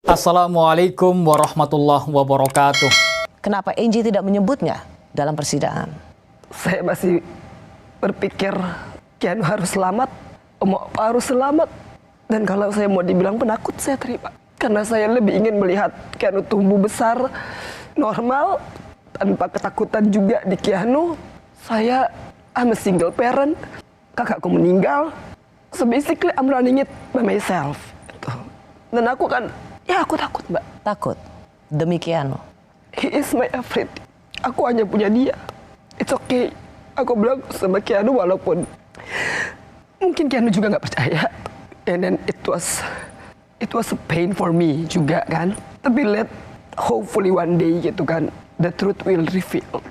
Assalamualaikum warahmatullahi wabarakatuh. Kenapa Angie tidak menyebutnya dalam persidangan? Saya masih berpikir Keanu harus selamat, Om Opa harus selamat. Dan kalau saya mau dibilang penakut, saya terima. Karena saya lebih ingin melihat Keanu tumbuh besar, normal, tanpa ketakutan juga di Keanu. I'm a single parent, kakakku meninggal. So basically I'm running it by myself. Dan aku takut, Mbak. Takut? Demi Keanu? He is my everything. Aku hanya punya dia. It's okay. Aku bilang sama Keanu walaupun mungkin Keanu juga nggak percaya. And then it was a pain for me juga kan. Tapi hopefully one day gitu kan, the truth will reveal.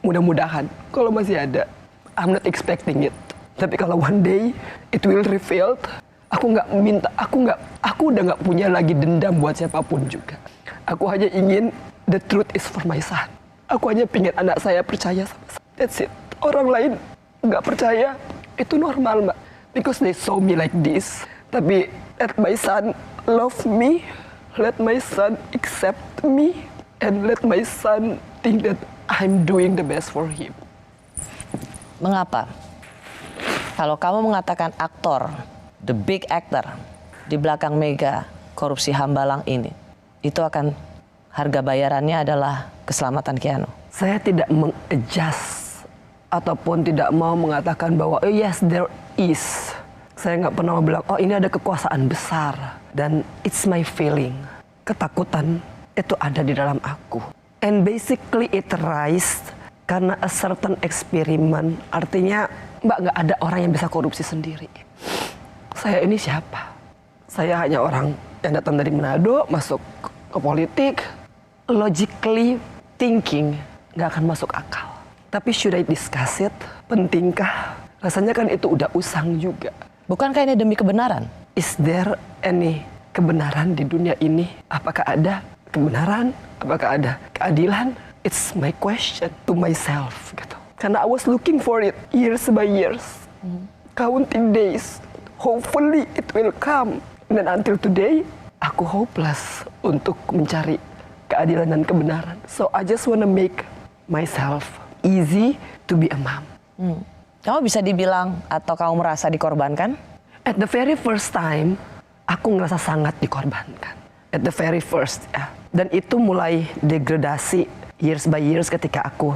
Mudah-mudahan kalau masih ada. I'm not expecting it. Tapi kalau one day it will reveal, aku udah nggak punya lagi dendam buat siapapun juga. Aku hanya ingin the truth is for my son. Aku hanya pengen anak saya percaya sama saya. That's it. Orang lain nggak percaya, itu normal, Mbak. Because they saw me like this. Tapi let my son love me, let my son accept me, and let my son think that I'm doing the best for him. Mengapa? Kalau kamu mengatakan aktor, the big actor di belakang mega korupsi Hambalang ini, itu akan harga bayarannya adalah keselamatan Keanu. Saya tidak mengadjust ataupun tidak mau mengatakan bahwa oh yes there is. Saya nggak pernah bilang oh ini ada kekuasaan besar dan it's my feeling. Ketakutan itu ada di dalam aku. And basically it rise karena a certain experiment. Artinya Mbak, nggak ada orang yang bisa korupsi sendiri. Saya ini siapa? Saya hanya orang yang datang dari Manado, masuk ke politik, logically thinking, nggak akan masuk akal. Tapi should I discuss it? Pentingkah? Rasanya kan itu udah usang juga. Bukankah ini demi kebenaran? Is there any kebenaran di dunia ini? Apakah ada kebenaran? Apakah ada keadilan? It's my question to myself gitu. Karena I was looking for it years by years. Counting days. Hopefully it will come. Dan until today, aku hopeless untuk mencari keadilan dan kebenaran. So I just wanna make myself easy to be a mom. Kamu bisa dibilang atau kamu merasa dikorbankan? At the very first time, aku ngerasa sangat dikorbankan. At the very first, ya. Dan itu mulai degradasi years by years ketika aku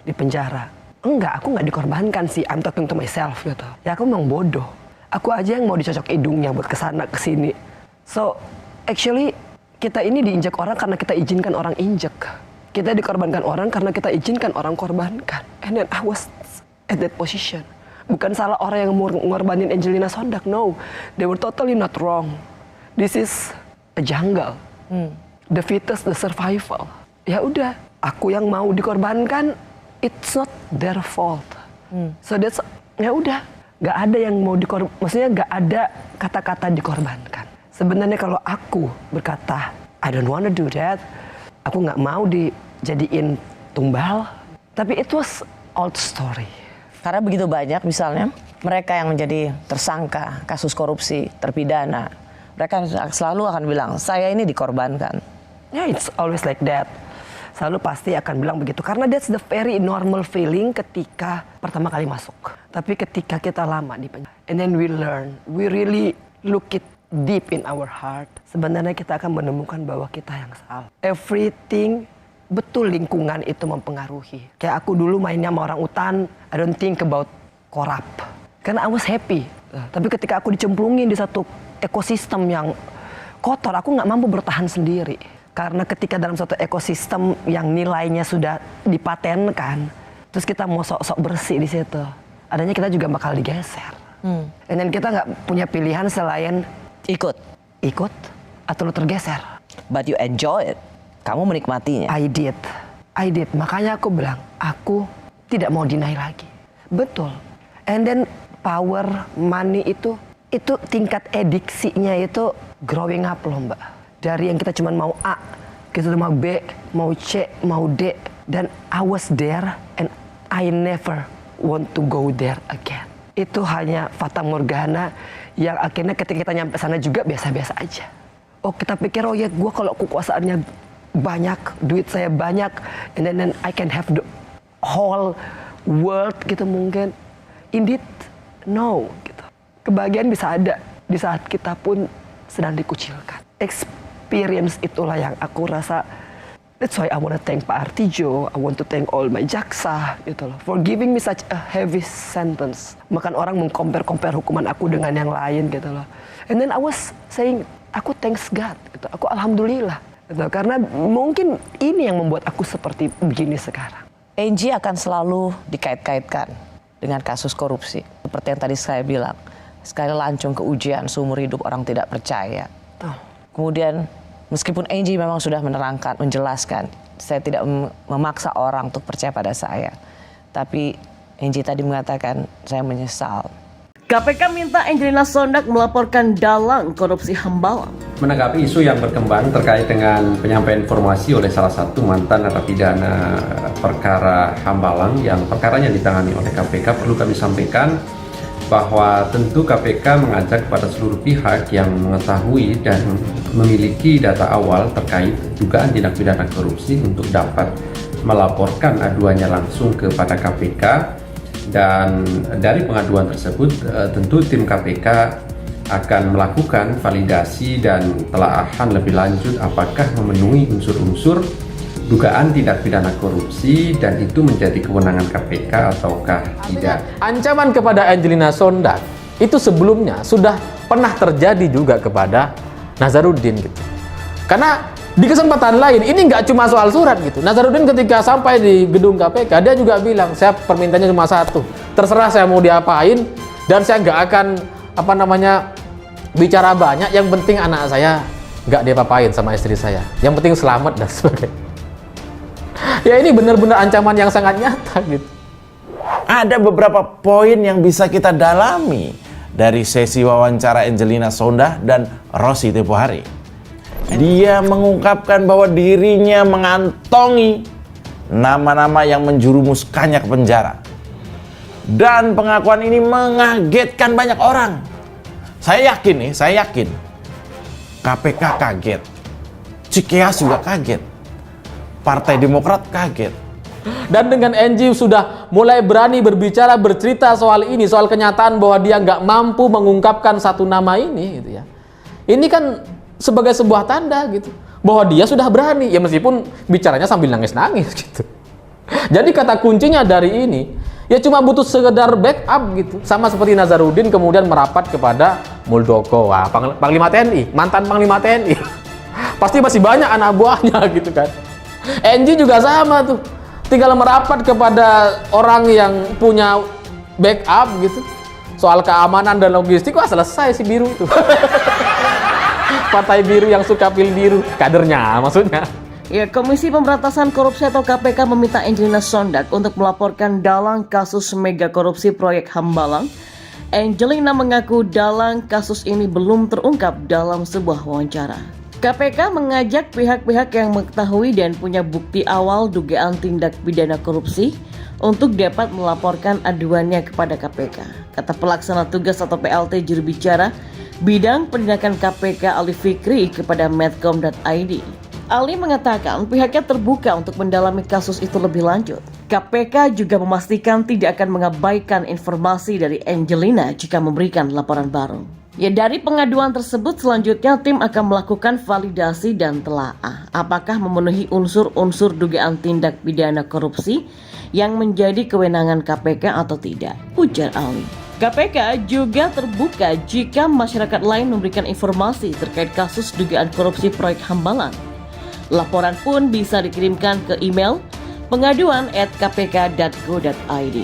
di penjara. Aku nggak dikorbankan sih. I'm talking to myself gitu. Ya aku memang bodoh. Aku aja yang mau dicocok hidungnya buat kesana kesini. So actually kita ini diinjak orang karena kita izinkan orang injek. Kita dikorbankan orang karena kita izinkan orang korbankan. And then I was at that position. Bukan salah orang yang mau ngorbanin Angelina Sondak. No, they were totally not wrong. This is a jungle. The fittest, the survival. Ya udah, aku yang mau dikorbankan. It's not their fault. So that's, ya udah, nggak ada yang mau maksudnya nggak ada kata-kata dikorbankan. Sebenarnya kalau aku berkata, I don't wanna do that, aku nggak mau dijadiin tumbal. Tapi it was old story. Karena begitu banyak misalnya mereka yang menjadi tersangka kasus korupsi, terpidana, mereka selalu akan bilang, saya ini dikorbankan. Yeah, it's always like that. Selalu pasti akan bilang begitu. Karena that's the very normal feeling ketika pertama kali masuk. Tapi ketika kita lama di penjara, and then we learn, we really look it deep in our heart. Sebenarnya kita akan menemukan bahwa kita yang salah. Everything, betul lingkungan itu mempengaruhi. Kayak aku dulu mainnya sama orang utan, I don't think about korup. Karena I was happy. Tapi ketika aku dicemplungin di satu ekosistem yang kotor, aku nggak mampu bertahan sendiri. Karena ketika dalam suatu ekosistem yang nilainya sudah dipatenkan, terus kita mau sok-sok bersih di situ, adanya kita juga bakal digeser. Dan kita nggak punya pilihan selain ikut atau lu tergeser. But you enjoy it. Kamu menikmatinya. I did. Makanya aku bilang, aku tidak mau deny lagi. Betul. And then power, money itu tingkat ediksinya itu growing up loh, Mbak. Dari yang kita cuma mau A, kita mau B, mau C, mau D. Dan I was there and I never want to go there again. Itu hanya fata morgana yang akhirnya ketika kita nyampe sana juga biasa-biasa aja. Oh, kita pikir, oh ya, gue kalau kekuasaannya banyak, duit saya banyak, and then I can have the whole world gitu mungkin. Indeed, no. Gitu. Kebahagiaan bisa ada di saat kita pun sedang dikucilkan. Experience itulah yang aku rasa. That's why I want to thank Pak Artijo, I want to thank all my jaksa gitu loh, for giving me such a heavy sentence. Makan orang mengcompare hukuman aku dengan yang lain gitu loh. And then I was saying, aku thanks God, gitu. Aku alhamdulillah, gitu. Karena mungkin ini yang membuat aku seperti begini sekarang. Angie akan selalu dikait-kaitkan dengan kasus korupsi. Seperti yang tadi saya bilang, sekali lancung ke ujian, seumur hidup orang tidak percaya. Kemudian meskipun Angie memang sudah menerangkan, menjelaskan, saya tidak memaksa orang untuk percaya pada saya. Tapi Angie tadi mengatakan, saya menyesal. KPK minta Angelina Sondak melaporkan dalang korupsi Hambalang. Menanggapi isu yang berkembang terkait dengan penyampaian informasi oleh salah satu mantan narapidana perkara Hambalang yang perkaranya ditangani oleh KPK, perlu kami sampaikan bahwa tentu KPK mengajak kepada seluruh pihak yang mengetahui dan memiliki data awal terkait dugaan tindak pidana korupsi untuk dapat melaporkan aduannya langsung kepada KPK. Dan dari pengaduan tersebut tentu tim KPK akan melakukan validasi dan telaahan lebih lanjut apakah memenuhi unsur-unsur dugaan tindak pidana korupsi dan itu menjadi kewenangan KPK ataukah tidak. Ancaman kepada Angelina Sondak itu sebelumnya sudah pernah terjadi juga kepada Nazarudin gitu. Karena di kesempatan lain, ini nggak cuma soal surat gitu. Nazarudin ketika sampai di gedung KPK, dia juga bilang, saya permintaannya cuma satu. Terserah saya mau diapain, dan saya nggak akan, bicara banyak. Yang penting anak saya nggak diapa-apain sama istri saya. Yang penting selamat dan sebagainya. Ya ini benar-benar ancaman yang sangat nyata gitu. Ada beberapa poin yang bisa kita dalami dari sesi wawancara Angelina Sondak dan Rossi tempo hari. Dia mengungkapkan bahwa dirinya mengantongi nama-nama yang menjerumuskannya ke penjara. Dan pengakuan ini mengagetkan banyak orang. Saya yakin KPK kaget. Cikeas juga kaget. Partai Demokrat kaget. Dan dengan Angie sudah mulai berani berbicara, bercerita soal ini, soal kenyataan bahwa dia nggak mampu mengungkapkan satu nama ini gitu ya. Ini kan sebagai sebuah tanda gitu bahwa dia sudah berani, ya meskipun bicaranya sambil nangis-nangis gitu. Jadi kata kuncinya dari ini ya cuma butuh sekedar backup gitu, sama seperti Nazarudin kemudian merapat kepada Muldoko, wah, Panglima TNI, mantan Panglima TNI. Pasti masih banyak anak buahnya gitu kan. Angie juga sama tuh, tinggal merapat kepada orang yang punya backup gitu soal keamanan dan logistik, wah selesai si biru itu. Partai biru yang suka pil biru, kadernya maksudnya. Ya, Komisi Pemberantasan Korupsi atau KPK meminta Angelina Sondak untuk melaporkan dalang kasus mega korupsi proyek Hambalang. Angelina mengaku dalang kasus ini belum terungkap dalam sebuah wawancara. KPK mengajak pihak-pihak yang mengetahui dan punya bukti awal dugaan tindak pidana korupsi untuk dapat melaporkan aduannya kepada KPK. Kata pelaksana tugas atau PLT juru bicara Bidang Penindakan KPK Ali Fikri kepada Medcom.id. Ali mengatakan pihaknya terbuka untuk mendalami kasus itu lebih lanjut. KPK juga memastikan tidak akan mengabaikan informasi dari Angelina jika memberikan laporan baru. Ya, dari pengaduan tersebut selanjutnya tim akan melakukan validasi dan telaah apakah memenuhi unsur-unsur dugaan tindak pidana korupsi yang menjadi kewenangan KPK atau tidak, ujar Ali. KPK juga terbuka jika masyarakat lain memberikan informasi terkait kasus dugaan korupsi proyek Hambalang. Laporan pun bisa dikirimkan ke email pengaduan@kpk.go.id.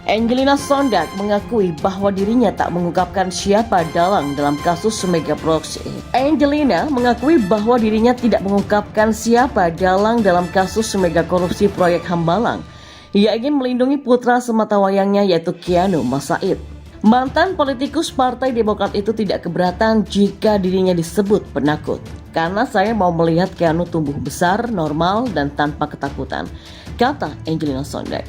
Angelina Sondak mengakui bahwa dirinya tak mengungkapkan siapa dalang dalam kasus mega proyek. Angelina mengakui bahwa dirinya tidak mengungkapkan siapa dalang dalam kasus mega korupsi proyek Hambalang. Ia ingin melindungi putra sematawayangnya yaitu Keanu Mas Said. Mantan politikus Partai Demokrat itu tidak keberatan jika dirinya disebut penakut. Karena saya mau melihat Keanu tumbuh besar, normal, dan tanpa ketakutan, kata Angelina Sondak.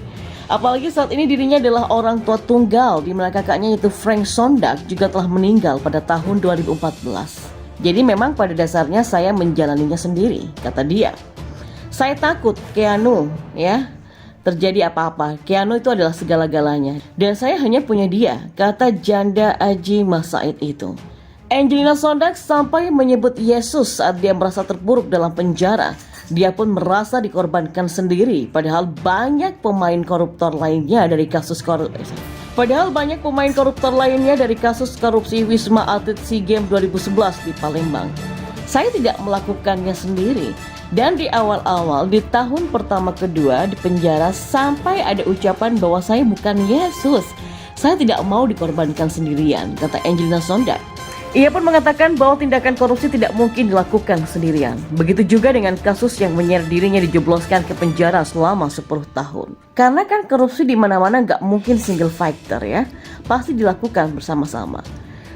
Apalagi saat ini dirinya adalah orang tua tunggal, di mana kakaknya yaitu Frank Sondak juga telah meninggal pada tahun 2014. Jadi memang pada dasarnya saya menjalaninya sendiri, kata dia. Saya takut Keanu terjadi apa-apa. Keanu itu adalah segala-galanya. Dan saya hanya punya dia, kata janda Aji Masaid itu. Angelina Sondag sampai menyebut Yesus saat dia merasa terpuruk dalam penjara. Dia pun merasa dikorbankan sendiri, padahal banyak pemain koruptor lainnya dari kasus korupsi Wisma Atlet SEA Games 2011 di Palembang. Saya tidak melakukannya sendiri. Dan di awal-awal, di tahun pertama kedua di penjara, sampai ada ucapan bahwa saya bukan Yesus. Saya tidak mau dikorbankan sendirian, kata Angelina Sondag. Ia pun mengatakan bahwa tindakan korupsi tidak mungkin dilakukan sendirian. Begitu juga dengan kasus yang menyeret dirinya dijebloskan ke penjara selama 10 tahun. Karena kan korupsi di mana-mana gak mungkin single fighter ya, pasti dilakukan bersama-sama.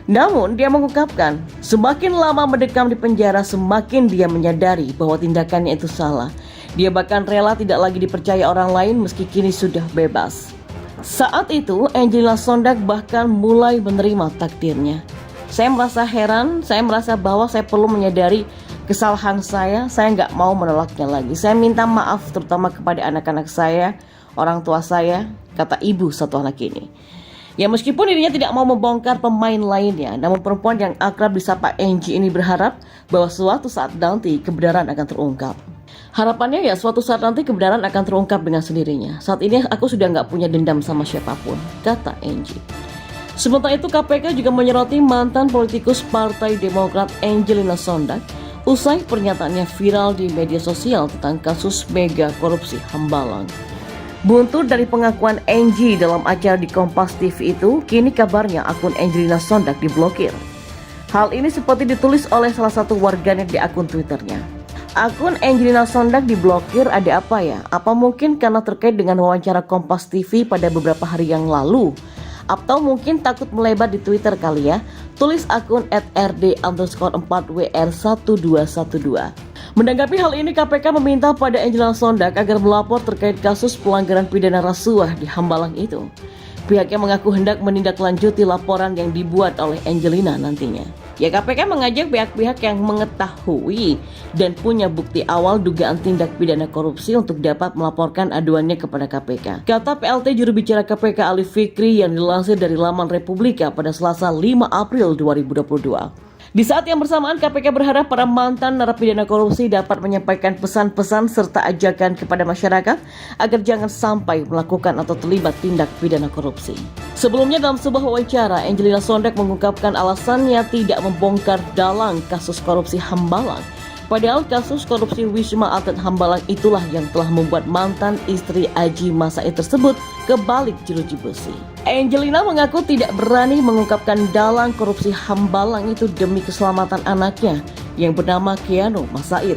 Namun dia mengungkapkan, semakin lama mendekam di penjara, semakin dia menyadari bahwa tindakannya itu salah. Dia bahkan rela tidak lagi dipercaya orang lain meski kini sudah bebas. Saat itu Angelina Sondag bahkan mulai menerima takdirnya. Saya merasa heran, saya merasa bahwa saya perlu menyadari kesalahan saya nggak mau menolaknya lagi. Saya minta maaf terutama kepada anak-anak saya, orang tua saya, kata ibu satu anak ini. Ya meskipun dirinya tidak mau membongkar pemain lainnya, namun perempuan yang akrab disapa Angie ini berharap bahwa suatu saat nanti kebenaran akan terungkap. Harapannya ya suatu saat nanti kebenaran akan terungkap dengan sendirinya. Saat ini aku sudah nggak punya dendam sama siapapun, kata Angie. Sementara itu KPK juga menyoroti mantan politikus Partai Demokrat Angelina Sondag usai pernyataannya viral di media sosial tentang kasus mega korupsi Hambalang. Buntut dari pengakuan Angie dalam acara di Kompas TV itu, kini kabarnya akun Angelina Sondag diblokir. Hal ini seperti ditulis oleh salah satu warganet di akun Twitternya. Akun Angelina Sondag diblokir ada apa ya? Apa mungkin karena terkait dengan wawancara Kompas TV pada beberapa hari yang lalu? Atau mungkin takut melebar di Twitter kali ya? Tulis akun @rd_4wr1212. Menanggapi hal ini, KPK meminta pada Angelina Sondag agar melapor terkait kasus pelanggaran pidana rasuah di Hambalang itu. Pihaknya mengaku hendak menindaklanjuti laporan yang dibuat oleh Angelina nantinya. Ya KPK mengajak pihak-pihak yang mengetahui dan punya bukti awal dugaan tindak pidana korupsi untuk dapat melaporkan aduannya kepada KPK. Kata PLT juru bicara KPK Ali Fikri yang dilansir dari laman Republika pada Selasa 5 April 2022. Di saat yang bersamaan, KPK berharap para mantan narapidana korupsi dapat menyampaikan pesan-pesan serta ajakan kepada masyarakat agar jangan sampai melakukan atau terlibat tindak pidana korupsi. Sebelumnya dalam sebuah wawancara, Angelina Sondag mengungkapkan alasannya tidak membongkar dalang kasus korupsi Hambalang. Padahal kasus korupsi Wisma Atlet Hambalang itulah yang telah membuat mantan istri Aji Masaid tersebut kebalik jeruji besi. Angelina mengaku tidak berani mengungkapkan dalang korupsi Hambalang itu demi keselamatan anaknya yang bernama Keanu Masaid.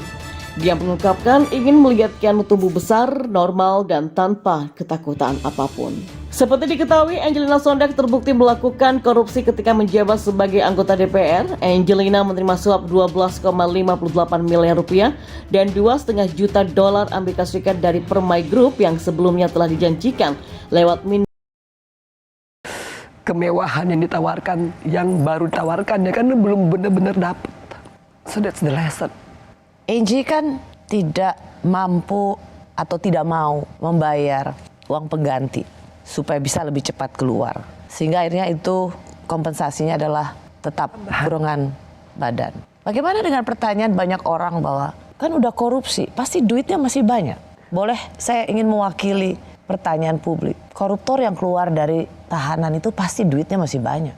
Dia mengungkapkan ingin melihat Keanu tumbuh besar, normal, dan tanpa ketakutan apapun. Seperti diketahui, Angelina Sondag terbukti melakukan korupsi ketika menjabat sebagai anggota DPR. Angelina menerima suap 12,58 miliar rupiah dan $2,5 juta Amerika Serikat dari Permai Group yang sebelumnya telah dijanjikan lewat kemewahan yang ditawarkan, yang baru ditawarkan ya kan belum benar-benar dapat. So that's the lesson. Angie kan tidak mampu atau tidak mau membayar uang pengganti supaya bisa lebih cepat keluar. Sehingga akhirnya itu kompensasinya adalah tetap burongan badan. Bagaimana dengan pertanyaan banyak orang bahwa kan udah korupsi, pasti duitnya masih banyak. Boleh saya ingin mewakili pertanyaan publik. Koruptor yang keluar dari tahanan itu pasti duitnya masih banyak.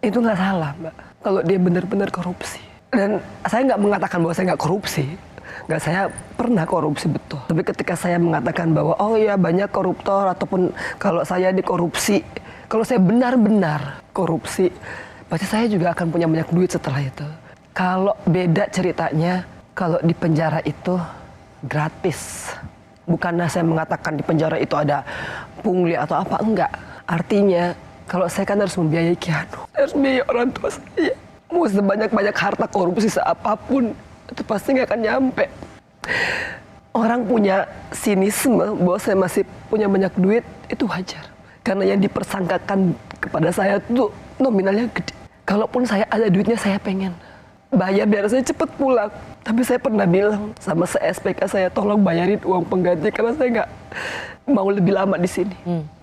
Itu nggak salah, Mbak. Kalau dia benar-benar korupsi. Dan saya nggak mengatakan bahwa saya nggak korupsi. Nggak, saya pernah korupsi betul. Tapi ketika saya mengatakan bahwa oh ya banyak koruptor ataupun kalau saya dikorupsi, kalau saya benar-benar korupsi, pasti saya juga akan punya banyak duit setelah itu. Kalau beda ceritanya, kalau di penjara itu gratis. Bukannya saya mengatakan di penjara itu ada pungli atau apa, enggak. Artinya kalau saya kan harus membiayai Keanu, harus membiayai orang tua saya. Mau sebanyak-banyak harta korupsi seapapun, itu pasti nggak akan nyampe. Orang punya sinisme bahwa saya masih punya banyak duit, itu wajar. Karena yang dipersangkakan kepada saya itu nominalnya gede. Kalaupun saya ada duitnya, saya pengen. bayar biar saya cepat pulang. Tapi saya pernah bilang sama SPK saya, tolong bayarin uang pengganti karena saya nggak mau lebih lama di sini.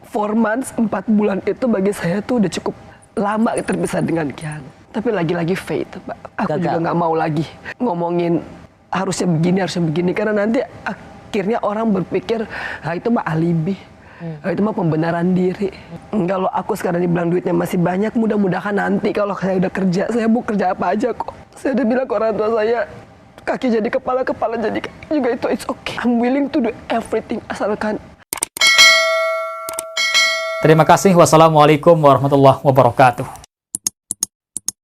4 months, 4 bulan itu bagi saya tuh udah cukup lama terpisah dengan Kian. Tapi lagi-lagi fate, Pak. Aku juga nggak mau lagi ngomongin harusnya begini, karena nanti akhirnya orang berpikir, itu mah alibi. Itu mah pembenaran diri. Kalau aku sekarang dibilang duitnya masih banyak, mudah-mudahan nanti kalau saya udah kerja, saya mau kerja apa aja kok. Saya udah bilang ke orang tua saya, kaki jadi kepala, kepala jadi kaki juga, itu it's okay. I'm willing to do everything asalkan. Terima kasih. Wassalamualaikum warahmatullahi wabarakatuh.